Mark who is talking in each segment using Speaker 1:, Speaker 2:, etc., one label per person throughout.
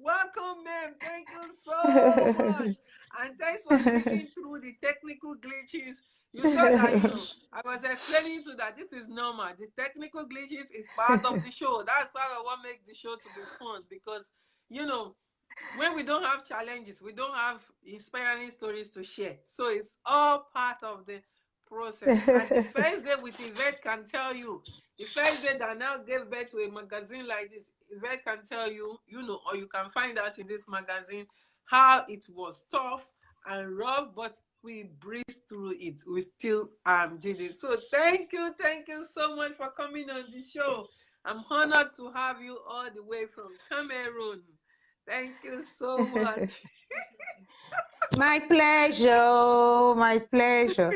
Speaker 1: Welcome, ma'am. Thank you so much. And thanks for sticking through the technical glitches. You saw that, I was explaining to that this is normal. The technical glitches is part of the show. That's why I want to make the show to be fun because, when we don't have challenges, we don't have inspiring stories to share. So it's all part of the process. And the first day with Yvette can tell you, the first day that now gave birth to a magazine like this, Yvette can tell you, or you can find out in this magazine how it was tough and rough, but we breezed through it. We still did it. So thank you so much for coming on the show. I'm honored to have you all the way from Cameroon. Thank you so much.
Speaker 2: My pleasure. My pleasure.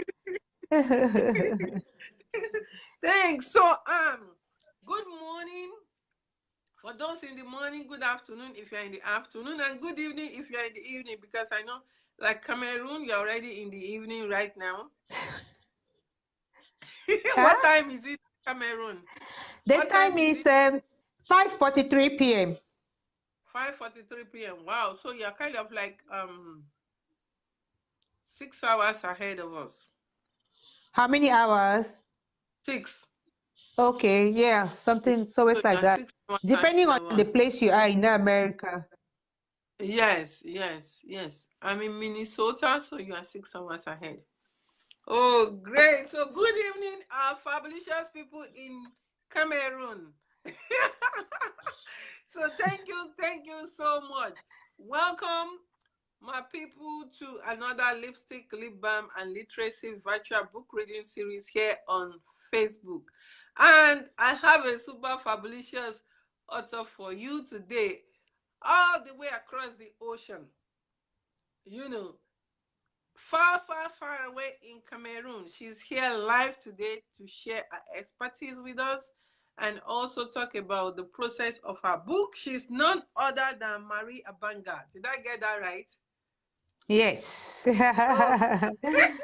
Speaker 1: Thanks. So, good morning for those in the morning, good afternoon if you're in the afternoon, and good evening if you're in the evening, because I know, like Cameroon, you're already in the evening right now.
Speaker 2: Huh?
Speaker 1: What time is it, Cameroon?
Speaker 2: The
Speaker 1: What time
Speaker 2: time
Speaker 1: is
Speaker 2: is
Speaker 1: it?
Speaker 2: 5:43 p.m.
Speaker 1: 5:43 p.m. Wow. So you're kind of like 6 hours ahead of us.
Speaker 2: How many hours?
Speaker 1: 6.
Speaker 2: Okay, yeah, something so
Speaker 1: So
Speaker 2: it's like
Speaker 1: you're
Speaker 2: that.
Speaker 1: 6 hours ahead
Speaker 2: Depending on
Speaker 1: of
Speaker 2: the
Speaker 1: us.
Speaker 2: place you are in America.
Speaker 1: Yes. I'm in Minnesota, so you are 6 hours ahead. Oh, great. So good evening, our fabulous people in Cameroon. So thank you so much. Welcome, my people, to another lipstick, lip balm, and literacy virtual book reading series here on Facebook. And I have a super fabulous author for you today, all the way across the ocean. You know, far away in Cameroon. She's here live today to share her expertise with us and also talk about the process of her book. She's none other than Marie Abanga. Did I get that right?
Speaker 2: Yes.
Speaker 1: Oh, good.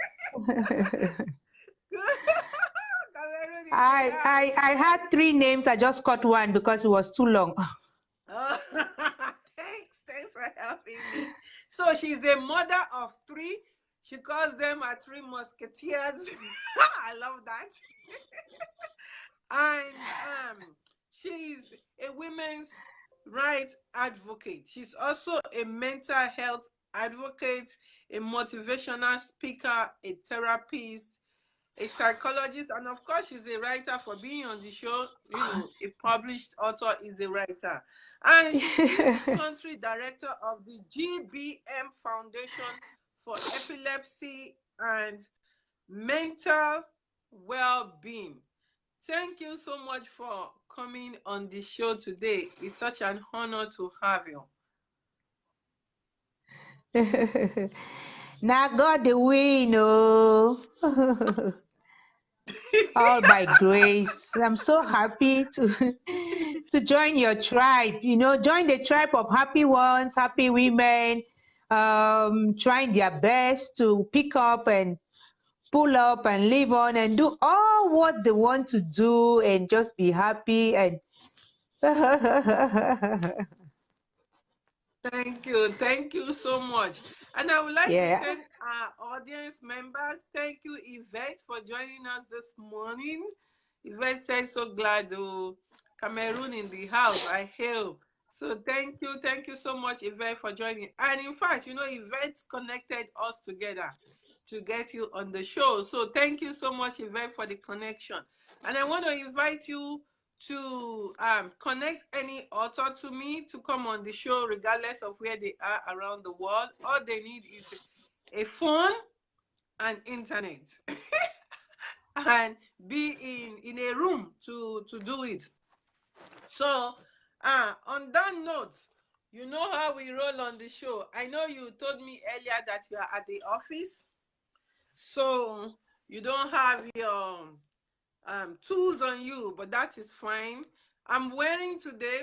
Speaker 1: Cameroon in the
Speaker 2: I
Speaker 1: house.
Speaker 2: I I
Speaker 1: Yes.
Speaker 2: had three names. I just cut one because it was too long.
Speaker 1: Oh, thanks for helping me. So she's a mother of three. She calls them her three musketeers. I love that. And she's a women's rights advocate. She's also a mental health advocate, a motivational speaker, a therapist, a psychologist, and of course she's a writer. For being on the show, a published author is a writer. And she is the country director of the GBM Foundation for Epilepsy and Mental Well-being. Thank you so much for coming on the show today. It's such an honor to have you.
Speaker 2: Now God the win, oh. All by grace. I'm so happy to to join your tribe. Join the tribe of happy ones, happy women, trying their best to pick up and pull up and live on and do all what they want to do and just be happy and
Speaker 1: Thank you so much. And I would like to
Speaker 2: yeah.
Speaker 1: thank our audience members. Thank you, Yvette, for joining us this morning. Yvette says, so glad to Cameroon in the house. I hail. So thank you so much, Yvette, for joining. And in fact, Yvette connected us together to get you on the show. So thank you so much, Yvette, for the connection. And I want to invite you to connect any author to me to come on the show, regardless of where they are around the world. All they need is a phone and internet and be in a room to do it. So on that note, you know how we roll on the show. I know you told me earlier that you are at the office, so you don't have your tools on you, but that is fine. I'm wearing today,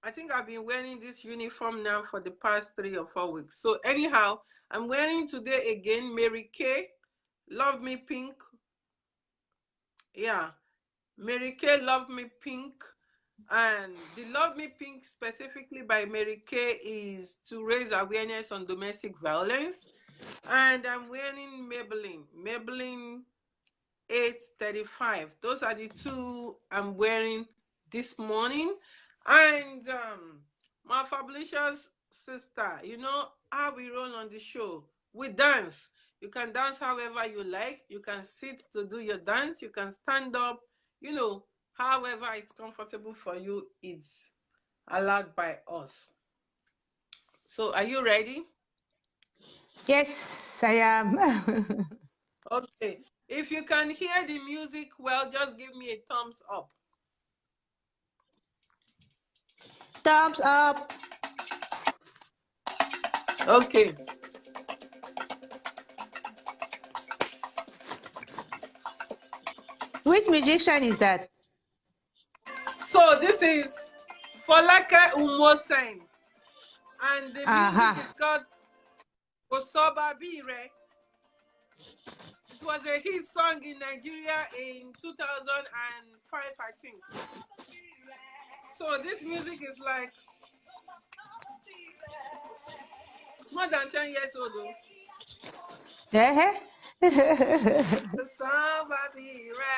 Speaker 1: I think I've been wearing this uniform now for the past 3 or 4 weeks. So anyhow, I'm wearing today again Mary Kay, Love Me Pink. Yeah, Mary Kay, Love Me Pink And the Love Me Pink, specifically by Mary Kay, is to raise awareness on domestic violence. And I'm wearing Maybelline 835. Those are the two I'm wearing this morning. And my fabulous sister, you know how we roll on the show. We dance. You can dance however you like. You can sit to do your dance. You can stand up. You know, however it's comfortable for you, it's allowed by us. So, are you ready?
Speaker 2: Yes, I am.
Speaker 1: Okay. If you can hear the music well, just give me a thumbs up.
Speaker 2: Thumbs up.
Speaker 1: Okay.
Speaker 2: Which musician is that?
Speaker 1: So this is Folake Umosen, and the music
Speaker 2: Aha.
Speaker 1: is called Osoba Bire. It was a hit song in Nigeria in 2005, I think. So this music is like, it's more than 10 years old though.
Speaker 2: Eh?
Speaker 1: Osoba Bire.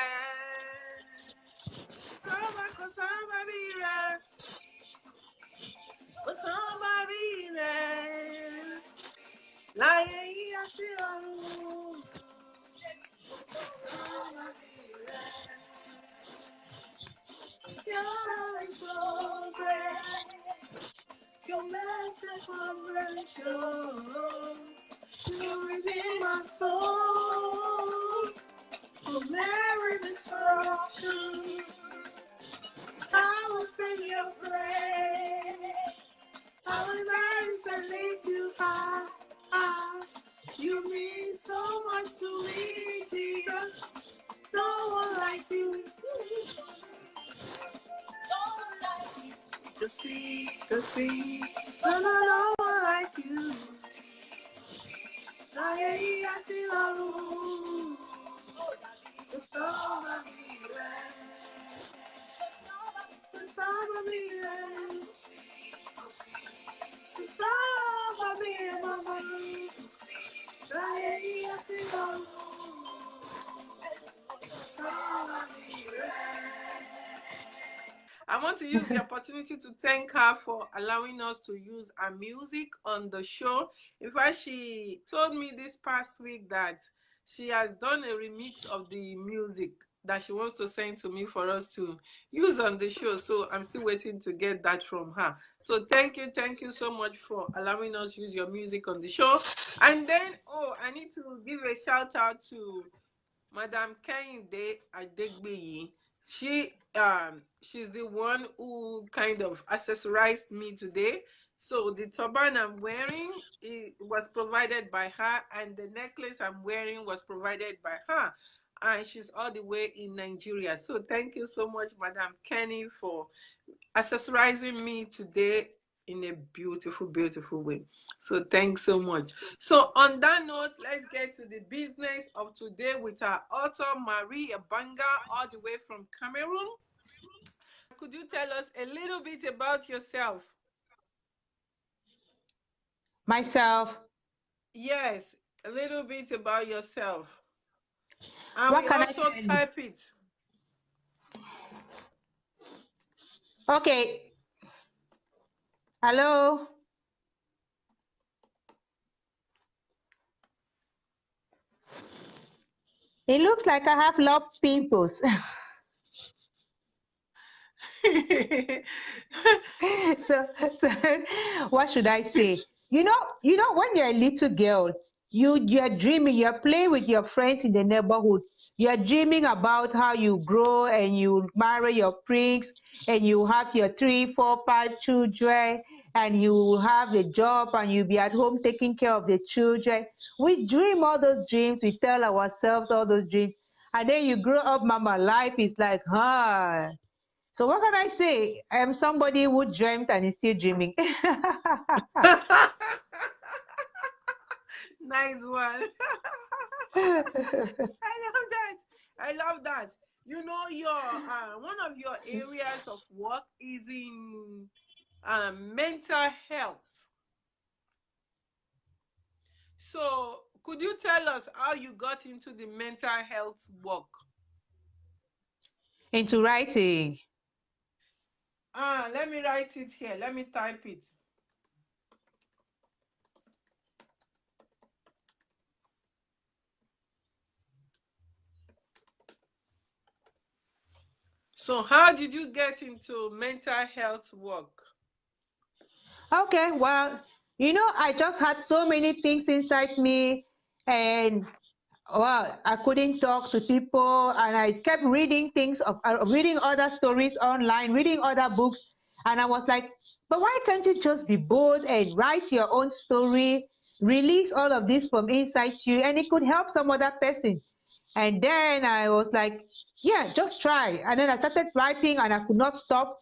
Speaker 1: Osoba Bire. Osoba Bire. Láyé yí àti ọ̀run. Osoba Bire. Your love is so great. Your mercy so gracious. You redeem my soul from every destruction. I will sing your praise. I will dance and lift you high. You mean so much to me, Jesus. No one like you. To see, no one like you. Láyé àti lọ́run, kò sọ́ba bí rẹ̀, kò sọ́ba bí rẹ̀, kò sọ́ba bí rẹ̀ bàbá. Láyé àti lọ́run, kò sọ́ba bí rẹ̀. I want to use the opportunity to thank her for allowing us to use her music on the show. In fact, she told me this past week that she has done a remix of the music that she wants to send to me for us to use on the show. So I'm still waiting to get that from her. So thank you so much for allowing us use your music on the show. And then, oh, I need to give a shout out to Madam Kehinde Adegbeyi. She's the one who kind of accessorized me today. So the turban I'm wearing, it was provided by her, and the necklace I'm wearing was provided by her. And she's all the way in Nigeria. So thank you so much, Madam Kenny, for accessorizing me today in a beautiful, beautiful way. So thanks so much. So on that note, let's get to the business of today with our author, Marie Abanga, all the way from Cameroon. Could you tell us a little bit about yourself?
Speaker 2: Myself.
Speaker 1: Yes, a little bit about yourself. And
Speaker 2: What
Speaker 1: we
Speaker 2: can I
Speaker 1: also
Speaker 2: tell you?
Speaker 1: type it.
Speaker 2: Okay. Hello. It looks like I have love pimples. so, so what should I say? When you're a little girl, you're dreaming, you're playing with your friends in the neighborhood. You're dreaming about how you grow and you marry your prince and you have your 3, 4, 5 children and you have a job and you'll be at home taking care of the children. We dream all those dreams, we tell ourselves all those dreams. And then you grow up, mama, life is like, huh. So what can I say? I am somebody who dreamt and is still dreaming.
Speaker 1: Nice one. I love that. I love that. You know, your one of your areas of work in mental health. So, could you tell us how you got into the mental health work?
Speaker 2: Into writing.
Speaker 1: Let me write it here. Let me type it. So, how did you get into mental health work?
Speaker 2: Okay, well, I just had so many things inside me, and well, I couldn't talk to people, and I kept reading reading other stories online, reading other books, and I was like, but why can't you just be bold and write your own story, release all of this from inside you, and it could help some other person. And then I was like, yeah, just try. And then I started writing, and I could not stop.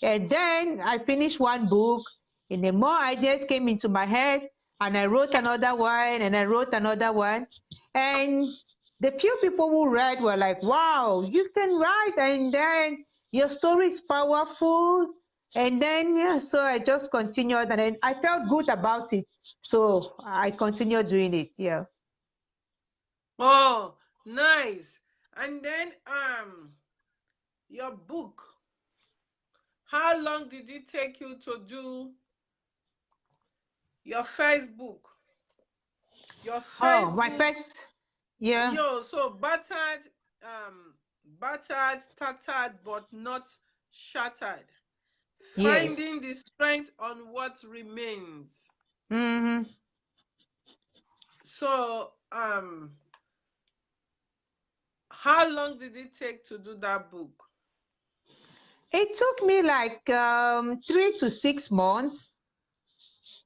Speaker 2: And then I finished one book, and then more ideas came into my head, and I wrote another one, and I wrote another one. And the few people who read were like, wow, you can write, and then your story is powerful. And then, yeah, so I just continued, and then I felt good about it. So I continued doing it. Yeah.
Speaker 1: Oh, nice. And then your book. How long did it take you to do your first book? Your
Speaker 2: Oh,
Speaker 1: first
Speaker 2: my
Speaker 1: book,
Speaker 2: first, yeah,
Speaker 1: so battered, tattered, but not shattered.
Speaker 2: yes.
Speaker 1: Finding the strength on what remains.
Speaker 2: Mm-hmm.
Speaker 1: So, how long did it take to do that book?
Speaker 2: It took me like 3 to 6 months.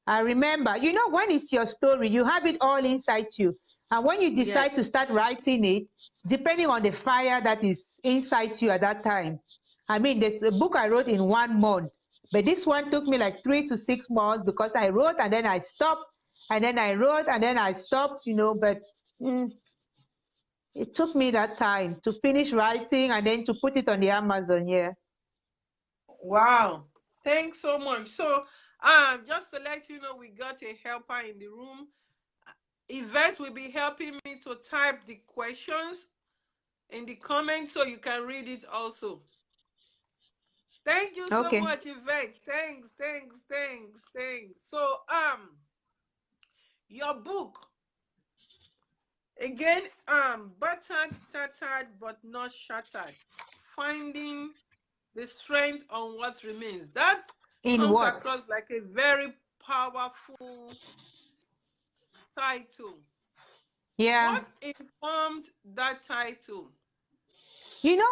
Speaker 2: I remember, when it's your story, you have it all inside you. And when you decide to
Speaker 1: Yes.
Speaker 2: start writing it, depending on the fire that is inside you at that time. I mean, there's a book I wrote in 1 month, but this one took me like 3 to 6 months because I wrote and then I stopped, and then I wrote and then I stopped, but mm, it took me that time to finish writing and then to put it on the Amazon, yeah.
Speaker 1: Wow. Thanks so much. So, just to let you know, we got a helper in the room. Yvette will be helping me to type the questions in the comments so you can read it also. Thank you so
Speaker 2: Okay.
Speaker 1: much, Yvette. Thanks, thanks, thanks, thanks. So, your book again, battered, tattered, but not shattered. Finding the strength on what remains. That
Speaker 2: In
Speaker 1: comes
Speaker 2: what?
Speaker 1: across like a very powerful title.
Speaker 2: Yeah.
Speaker 1: What informed that title?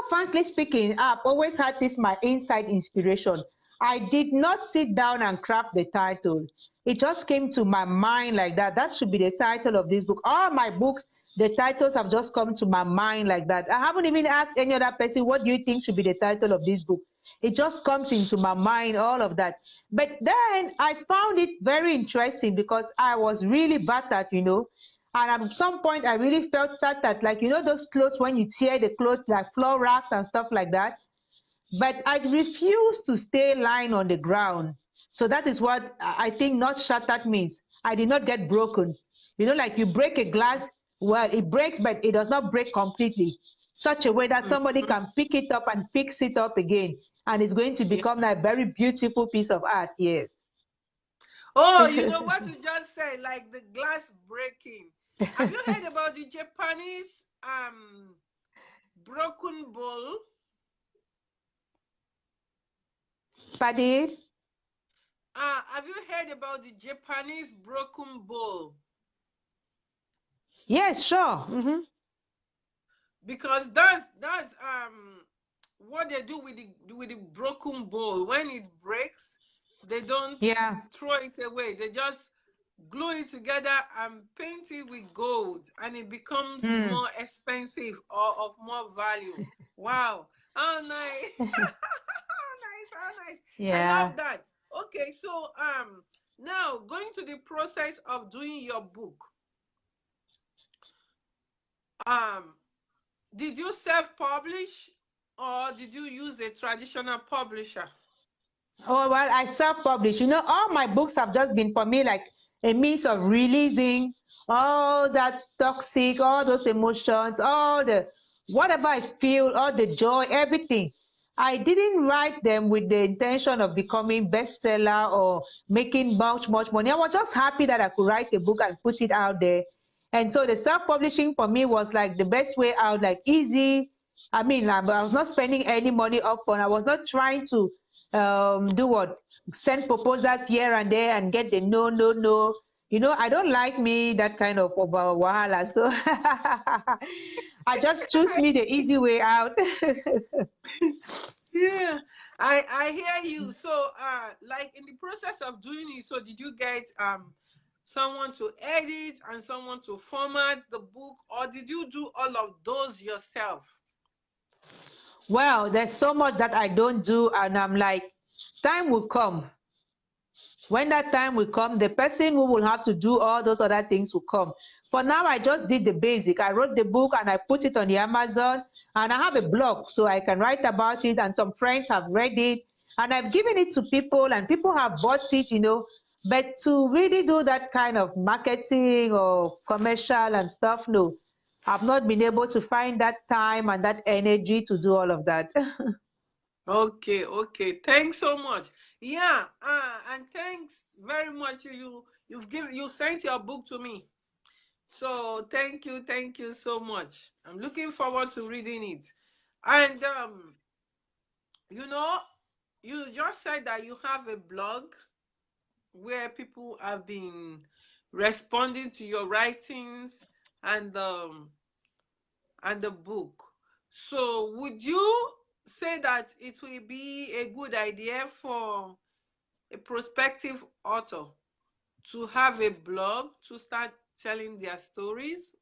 Speaker 2: Frankly speaking, I've always had this my inside inspiration. I did not sit down and craft the title. It just came to my mind like that. That should be the title of this book. All my books, the titles have just come to my mind like that. I haven't even asked any other person, what do you think should be the title of this book? It just comes into my mind, all of that. But then I found it very interesting because I was really battered. And at some point, I really felt that, like, those clothes when you tear the clothes, like floor racks and stuff like that. But I refused to stay lying on the ground. So that is what I think not shattered means. I did not get broken. Like you break a glass, well, it breaks, but it does not break completely. Such a way that somebody
Speaker 1: Mhm.
Speaker 2: can pick it up and fix it up again. And it's going to
Speaker 1: Yeah.
Speaker 2: become a very beautiful piece of art. Yes.
Speaker 1: Oh, you know what you just said, like the glass breaking. Have you heard about the Japanese broken bowl?
Speaker 2: Paddy?
Speaker 1: Have you heard about the Japanese broken bowl?
Speaker 2: Yes, sure.
Speaker 1: Because that's what they do with the broken bowl. When it breaks, they don't
Speaker 2: Yeah.
Speaker 1: throw it away. They just glue it together and paint it with gold, and it becomes
Speaker 2: Mm.
Speaker 1: more expensive or of more value. Wow. How nice. How nice, how nice. I
Speaker 2: Yeah.
Speaker 1: love that. Okay, so now going to the process of doing your book. Um did you self-publish or did you use a traditional publisher?
Speaker 2: Oh, well, I self-publish. All my books have just been for me like a means of releasing all that toxic, all those emotions, all the whatever I feel, all the joy, everything. I didn't write them with the intention of becoming bestseller or making much, much money. I was just happy that I could write a book and put it out there. And so the self-publishing for me was like the best way out, like easy. I mean, I was not spending any money upfront. I was not trying to do what? Send proposals here and there and get the no, no, no. I don't like me that kind of wahala. So I just choose me the easy way out.
Speaker 1: Yeah, I hear you. So like in the process of doing it, so did you get someone to edit and someone to format the book, or did you do all of those yourself?
Speaker 2: Well, there's so much that I don't do, and I'm like, time will come. When that time will come, the person who will have to do all those other things will come. For now, I just did the basic. I wrote the book and I put it on the Amazon, and I have a blog so I can write about it, and some friends have read it, and I've given it to people and people have bought it. But to really do that kind of marketing or commercial and stuff, no, I've not been able to find that time and that energy to do all of that.
Speaker 1: Okay, okay. Thanks so much. Yeah, and thanks very much. You sent your book to me. So thank you so much. I'm looking forward to reading it. And you know, you just said that you have a blog where people have been responding to your writings and the book. So would you say that it will be a good idea for a prospective author to have a blog to start telling their stories?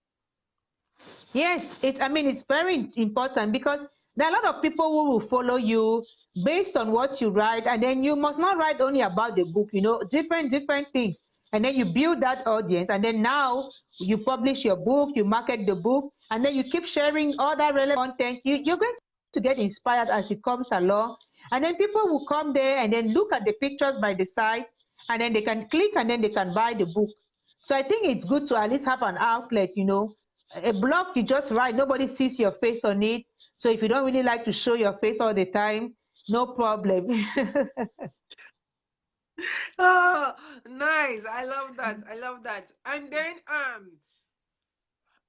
Speaker 2: Yes, it's very important because there are a lot of people who will follow you based on what you write, and then you must not write only about the book, different things. And then you build that audience, and then now you publish your book, you market the book, and then you keep sharing all that relevant content. You're going to get inspired as it comes along. And then people will come there and then look at the pictures by the side, and then they can click and then they can buy the book. So I think it's good to at least have an outlet. A blog you just write, nobody sees your face on it. So if you don't really like to show your face all the time, no problem.
Speaker 1: Oh, nice. I love that. I love that. And then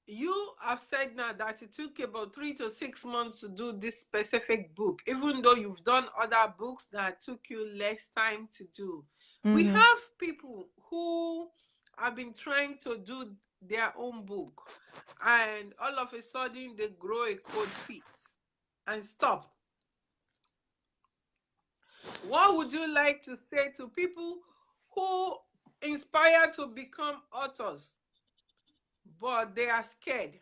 Speaker 1: you have said now that it took about 3 to 6 months to do this specific book, even though you've done other books that took you less time to do. We
Speaker 2: Mhm.
Speaker 1: have people who have been trying to do their own book, and all of a sudden they grow a cold feet and stop. What would you like to say to people who inspire to become authors, but they are scared?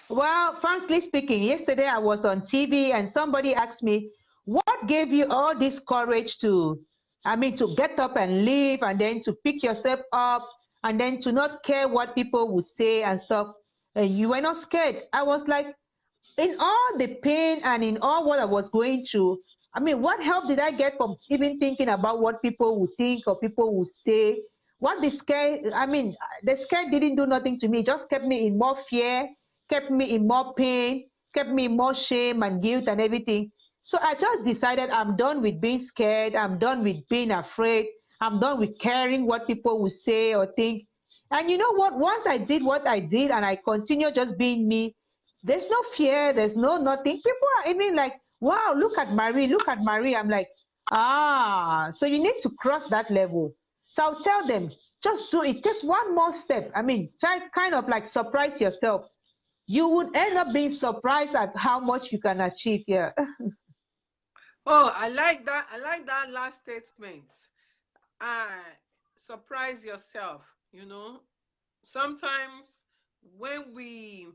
Speaker 2: Well, frankly speaking, yesterday I was on TV and somebody asked me, what gave you all this courage to get up and leave and then to pick yourself up and then to not care what people would say and stuff? And you were not scared. I was like, in all the pain and in all what I was going through, what help did I get from even thinking about what people would think or people would say? What the scare, the scare didn't do nothing to me, it just kept me in more fear, kept me in more pain, kept me in more shame and guilt and everything. So I just decided I'm done with being scared, I'm done with being afraid, I'm done with caring what people will say or think. And you know what? Once I did what I did and I continue just being me, there's no fear, there's no nothing. People are even like, wow, look at Marie, look at Marie. I'm like, so you need to cross that level. So I'll tell them, just do it. Take one more step. Try kind of like surprise yourself. You would end up being surprised at how much you can achieve here.
Speaker 1: Oh, I like that. I like that last statement. Uh, Surprise yourself. Sometimes when we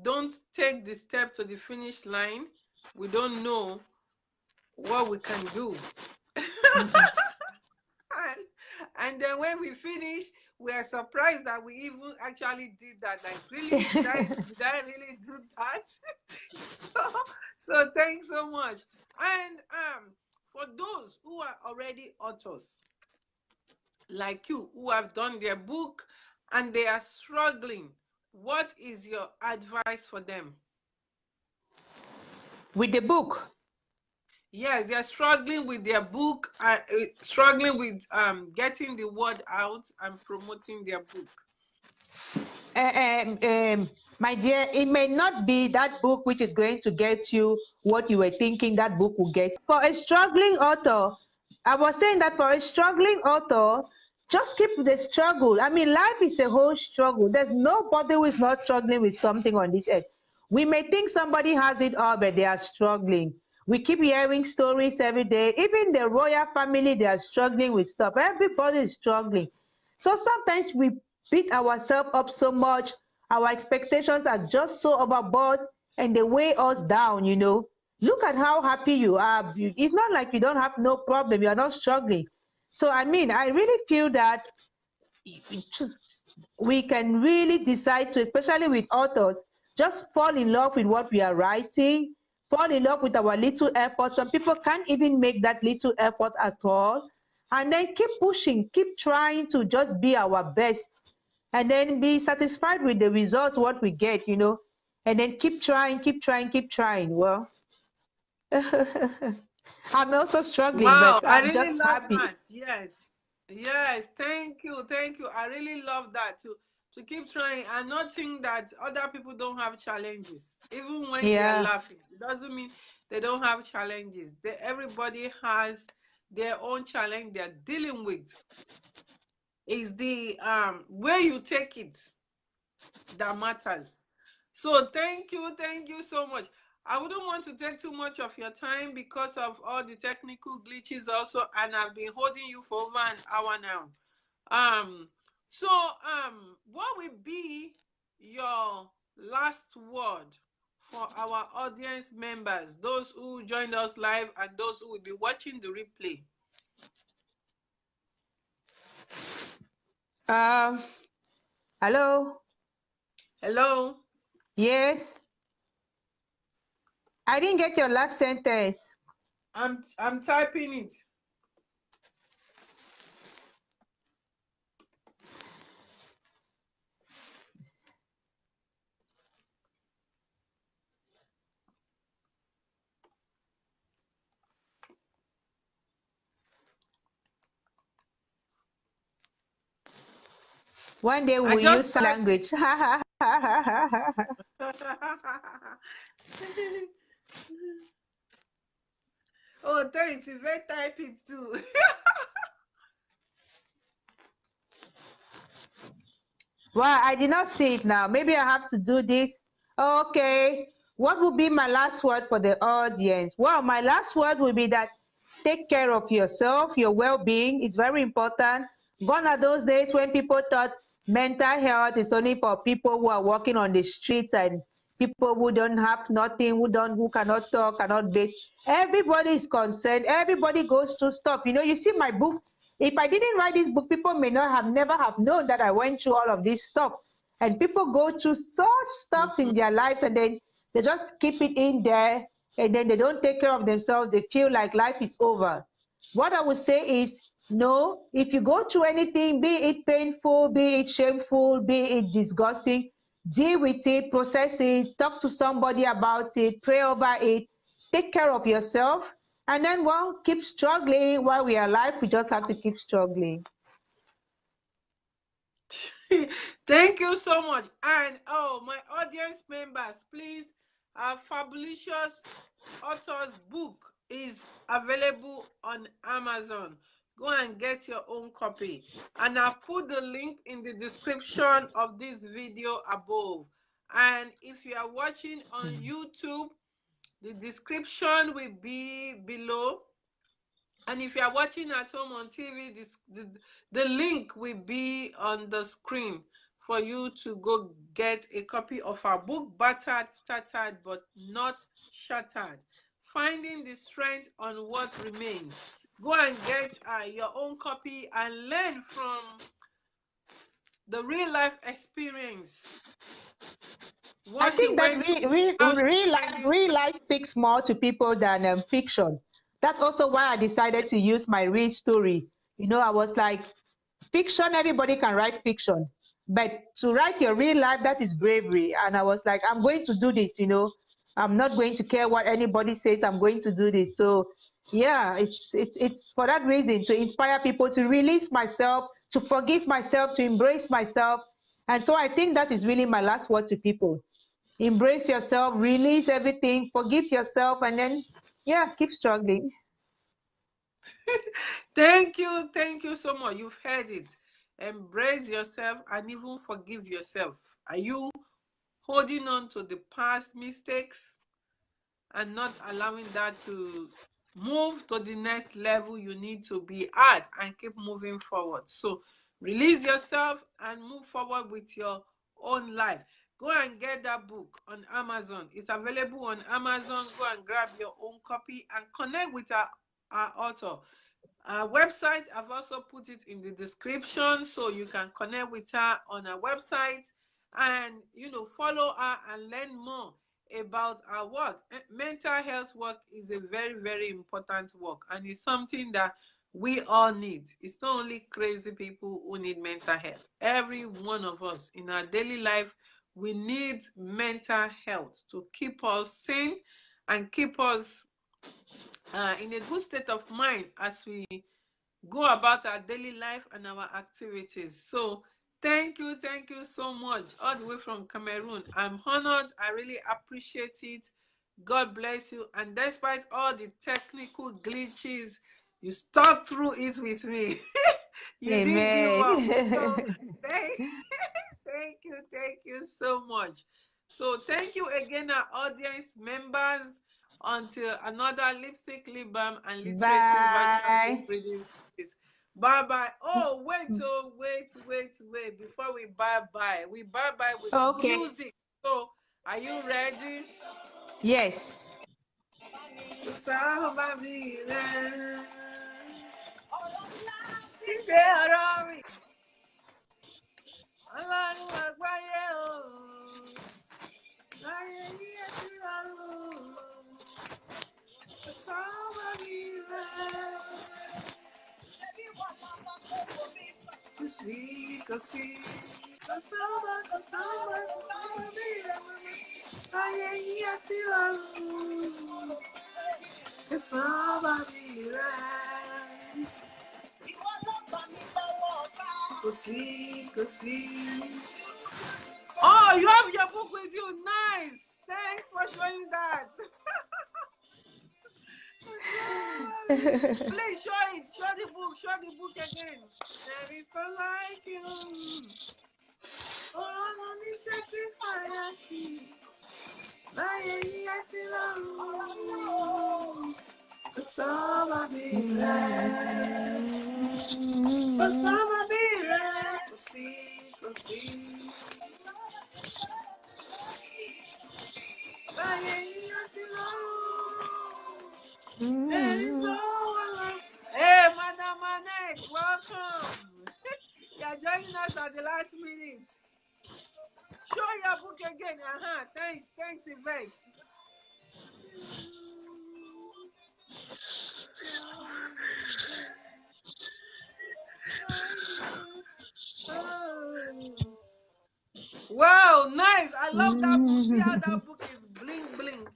Speaker 1: don't take the step to the finish line, we don't know what we can do. And then when we finish, we are surprised that we even actually did that. Like, really, did I really do that? so so thanks so much. And for those who are already authors, like you, who have done their book and they are struggling, what is your advice for them?
Speaker 2: With the book.
Speaker 1: Yes, they're struggling with their book, struggling with getting the word out and promoting their book.
Speaker 2: My dear, it may not be that book which is going to get you what you were thinking that book will get. For a struggling author, I was saying that for a struggling author, just keep the struggle. I mean, life is a whole struggle. There's nobody who is not struggling with something on this earth. We may think somebody has it all, but they are struggling. We keep hearing stories every day. Even the royal family, they are struggling with stuff. Everybody is struggling. So sometimes we beat ourselves up so much. Our expectations are just so overboard and they weigh us down. Look at how happy you are. It's not like you don't have no problem. You are not struggling. So, I mean, I really feel that we can really decide to, especially with authors, just fall in love with what we are writing, fall in love with our little effort. Some people can't even make that little effort at all. And then keep pushing, keep trying to just be our best. And then be satisfied with the results, what we get. And then keep trying, keep trying, keep trying. Well, I'm also struggling,
Speaker 1: Wow,
Speaker 2: but
Speaker 1: I
Speaker 2: I'm
Speaker 1: really
Speaker 2: just
Speaker 1: love
Speaker 2: happy.
Speaker 1: that. Yes. Yes, thank you. Thank you. I really love that to keep trying and not think that other people don't have challenges. Even when they are
Speaker 2: Yeah.
Speaker 1: laughing, it doesn't mean they don't have challenges. Everybody has their own challenge they're dealing with. It's the way you take it that matters. So thank you so much. I wouldn't want to take too much of your time because of all the technical glitches also, and I've been holding you for over an hour now. Um, what will be your last word for our audience members, those who joined us live and those who will be watching the replay?
Speaker 2: Um, Hello?
Speaker 1: Hello,
Speaker 2: Yes? I didn't get your last sentence.
Speaker 1: I'm typing it.
Speaker 2: One day we
Speaker 1: I
Speaker 2: will
Speaker 1: just
Speaker 2: use
Speaker 1: typed it.
Speaker 2: language.
Speaker 1: Oh, thanks. Yvette type it too.
Speaker 2: Well, I did not see it now. Maybe I have to do this. Okay. What would be my last word for the audience? Well, my last word will be that take care of yourself, your well being. It's very important. Gone are those days when people thought mental health is only for people who are walking on the streets and people who don't have nothing, who cannot talk, cannot bathe. Everybody is concerned. Everybody goes through stuff. You see my book. If I didn't write this book, people may not have never have known that I went through all of this stuff. And people go through such stuff in their lives and then they just keep it in there and then they don't take care of themselves. They feel like life is over. What I would say is no, if you go through anything, be it painful, be it shameful, be it disgusting, deal with it, process it, talk to somebody about it, pray over it, take care of yourself, and then, well, keep struggling while we are alive. We just have to keep struggling.
Speaker 1: Thank you so much. And oh, my audience members, please, Fabulicious Author's book is available on Amazon. Go and get your own copy. And I've put the link in the description of this video above. And if you are watching on YouTube, the description will be below. And if you are watching at home on TV, the link will be on the screen for you to go get a copy of our book, Battered, Tattered, but Not Shattered. Finding the strength on what remains. Go and get your own copy and learn from the real life experience
Speaker 2: I
Speaker 1: What she
Speaker 2: think that
Speaker 1: went through, how she's spending.
Speaker 2: real life speaks more to people than fiction. That's also why I decided to use my real story. I was like, fiction, everybody can write fiction, but to write your real life, that is bravery. And I was like, I'm going to do this. I'm not going to care what anybody says. I'm going to do this. So yeah, it's for that reason, to inspire people, to release myself, to forgive myself, to embrace myself. And so I think that is really my last word to people. Embrace yourself, release everything, forgive yourself, and then yeah, keep struggling.
Speaker 1: Thank you so much. You've heard it. Embrace yourself and even forgive yourself. Are you holding on to the past mistakes and not allowing that to move to the next level you need to be at and keep moving forward? So release yourself and move forward with your own life. Go and get that book on Amazon. It's available on Amazon. Go and grab your own copy and connect with our author. Our website, I've also put it in the description so you can connect with her on our website and follow her and learn more about our work. Mental health work is a very, very important work, and it's something that we all need. It's not only crazy people who need mental health. Every one of us in our daily life, we need mental health to keep us sane and keep us in a good state of mind as we go about our daily life and our activities. So thank you so much, all the way from Cameroon. I'm honored. I really appreciate it. God bless you. And despite all the technical glitches, you stuck through it with me. You didn't give up. So
Speaker 2: Amen.
Speaker 1: thank, thank you so much. So thank you again, our audience members. Until another lipstick, lip balm, and literacy virtual book
Speaker 2: Bye.
Speaker 1: reading series. Bye bye. Oh, wait. Before we bye bye with
Speaker 2: Okay.
Speaker 1: music. So, are you ready?
Speaker 2: Yes.
Speaker 1: Ọlọ́run àgbáyé o, láyé yíyẹ sí lọ́rùn, sọ́wọ́ mi rẹ̀. Kò sí, kò sí, kò sọ́wọ́ mi rẹ̀. Láyé yíyẹ sí lọ́rùn, sọ́wọ́ mi rẹ̀. Kò sí, kò sí. Oh, you have your book with you. Nice. Thanks for showing that. Please show it. Show the book. Show the book again. There is no like you. Oh, I'm shaking fire. It's all I be. It's all I be. Così. Hey, Madam Annette, welcome. You are joining us at the last minute. Show your book again. Thanks, Yvette. Wow, nice. I love that book. See how that book is bling bling.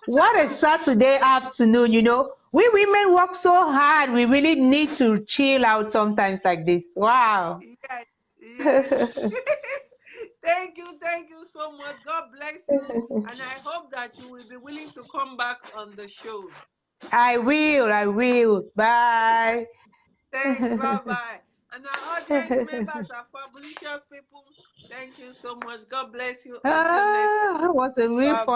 Speaker 2: What a Saturday afternoon. We women work so hard. We really need to chill out sometimes like this. Wow.
Speaker 1: Yes. Thank you so much. God bless you. And I hope that you will be willing to come back on the show.
Speaker 2: I will. Bye.
Speaker 1: Thanks. Bye bye. And our audience members are fabulous people. Thank you so much. God bless you. Until next time.
Speaker 2: It was a real
Speaker 1: Bye
Speaker 2: fun.